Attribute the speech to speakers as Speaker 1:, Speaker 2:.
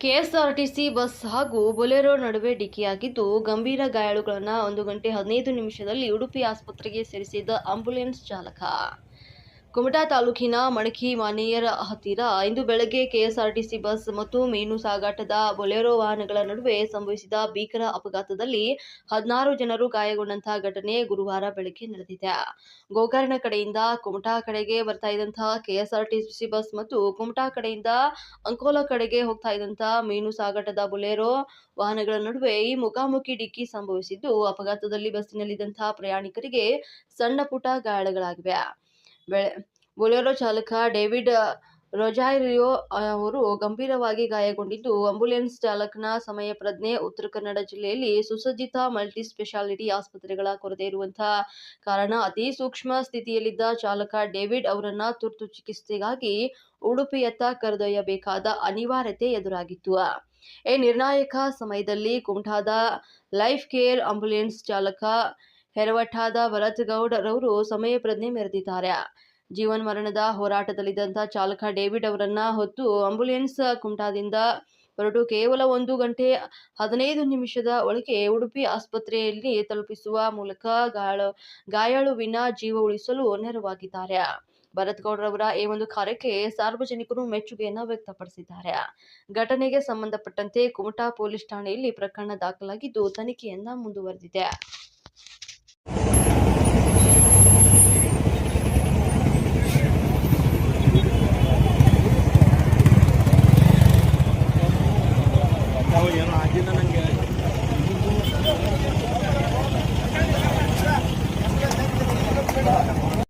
Speaker 1: KSRTC bus ಹಾಗೂ Bolero ನಡುವೆ ಡಿಕ್ಕಿಯಾಗಿದ್ದು ಗಂಭೀರ ಗಾಯಾಳುಗಳನ್ನು 1 ಗಂಟೆ 15 ನಿಮಿಷದಲ್ಲಿ ಉಡುಪಿ ಆಸ್ಪತ್ರೆಗೆ ಸೇರಿಸಿದ ಆಂಬ್ಯುಲೆನ್ಸ್ ಚಾಲಕ. ಕುಮಟಾ ತಾಲೂಕಿನ ಮಣಕಿ ಮಾನೇಯರ ಹತ್ತಿರ ಇಂದು ಬೆಳಗ್ಗೆ ಕೆಎಸ್ಆರ್ಟಿಸಿ ಬಸ್ ಮತ್ತು ಮೀನು ಸಾಗಾಟದ ಬೊಲೆರೋ ವಾಹನಗಳ ನಡುವೆ ಸಂಭವಿಸಿದ ಭೀಕರ ಅಪಘಾತದಲ್ಲಿ 16 ಜನರು ಗಾಯಗೊಂಡಂತಹ ಘಟನೆ ಗುರುವಾರ ಬೆಳಗ್ಗೆ ನಡೆದಿದೆ. ಗೋಕರ್ಣ ಕಡೆಯಿಂದ ಕುಮಟಾ ಕಡೆಗೆ ಬರ್ತಾ ಇದ್ದಂತಹ ಕೆಎಸ್ಆರ್ಟಿಸಿ ಬಸ್ ಮತ್ತು ಕುಮಟಾ ಕಡೆಯಿಂದ ಅಂಕೋಲಾ ಕಡೆಗೆ ಹೋಗ್ತಾ ಇದ್ದಂತಹ ಮೀನು ಸಾಗಾಟದ ಬೊಲೆರೋ ವಾಹನಗಳ ನಡುವೆ ಈ ಮುಖಾಮುಖಿ ಡಿಕ್ಕಿ ಸಂಭವಿಸಿದ್ದು, ಅಪಘಾತದಲ್ಲಿ ಬಸ್ಸಿನಲ್ಲಿದ್ದಂತಹ ಪ್ರಯಾಣಿಕರಿಗೆ ಸಣ್ಣ ಪುಟ್ಟ ಗಾಯಗಳಾಗಿವೆ. ಬೊಲೆರೋ ಚಾಲಕ ಡೇವಿಡ್ ರೊಜಾರಿಯೋ ಅವರು ಗಂಭೀರವಾಗಿ ಗಾಯಗೊಂಡಿದ್ದು, ಆಂಬ್ಯುಲೆನ್ಸ್ ಚಾಲಕನ ಸಮಯ ಪ್ರಜ್ಞೆ. ಉತ್ತರ ಕನ್ನಡ ಜಿಲ್ಲೆಯಲ್ಲಿ ಸುಸಜ್ಜಿತ ಮಲ್ಟಿ ಸ್ಪೆಷಾಲಿಟಿ ಆಸ್ಪತ್ರೆಗಳ ಕೊರತೆ ಇರುವಂತಹ ಕಾರಣ ಅತಿ ಸೂಕ್ಷ್ಮ ಸ್ಥಿತಿಯಲ್ಲಿದ್ದ ಚಾಲಕ ಡೇವಿಡ್ ಅವರನ್ನ ತುರ್ತು ಚಿಕಿತ್ಸೆಗಾಗಿ ಉಡುಪಿಯತ್ತ ಕರೆದೊಯ್ಯಬೇಕಾದ ಅನಿವಾರ್ಯತೆ ಎದುರಾಗಿತ್ತು. ಈ ನಿರ್ಣಾಯಕ ಸಮಯದಲ್ಲಿ ಕುಮಟಾದ ಲೈಫ್ ಕೇರ್ ಆಂಬ್ಯುಲೆನ್ಸ್ ಚಾಲಕ ಹೆರವಠಾದ ಭರತ್ ಗೌಡ್ ರವರು ಸಮಯ ಪ್ರಜ್ಞೆ ಮೆರೆದಿದ್ದಾರೆ. ಜೀವನ್ಮರಣದ ಹೋರಾಟದಲ್ಲಿದ್ದಂಥ ಚಾಲಕ ಡೇವಿಡ್ ಅವರನ್ನ ಹೊತ್ತು ಆಂಬ್ಯುಲೆನ್ಸ್ ಕುಮಟಾದಿಂದ ಹೊರಟು ಕೇವಲ 1 ಗಂಟೆ 15 ನಿಮಿಷದ ಒಳಗೆ ಉಡುಪಿ ಆಸ್ಪತ್ರೆಯಲ್ಲಿ ತಲುಪಿಸುವ ಮೂಲಕ ಗಾಯಾಳುವಿನ ಜೀವ ಉಳಿಸಲು ನೆರವಾಗಿದ್ದಾರೆ. ಭರತ್ ಗೌಡ್ರವರ ಈ ಒಂದು ಕಾರ್ಯಕ್ಕೆ ಸಾರ್ವಜನಿಕರು ಮೆಚ್ಚುಗೆಯನ್ನು ವ್ಯಕ್ತಪಡಿಸಿದ್ದಾರೆ. ಘಟನೆಗೆ ಸಂಬಂಧಪಟ್ಟಂತೆ ಕುಮಟಾ ಪೊಲೀಸ್ ಠಾಣೆಯಲ್ಲಿ ಪ್ರಕರಣ ದಾಖಲಾಗಿದ್ದು ತನಿಖೆಯನ್ನ ಮುಂದುವರೆದಿದೆ.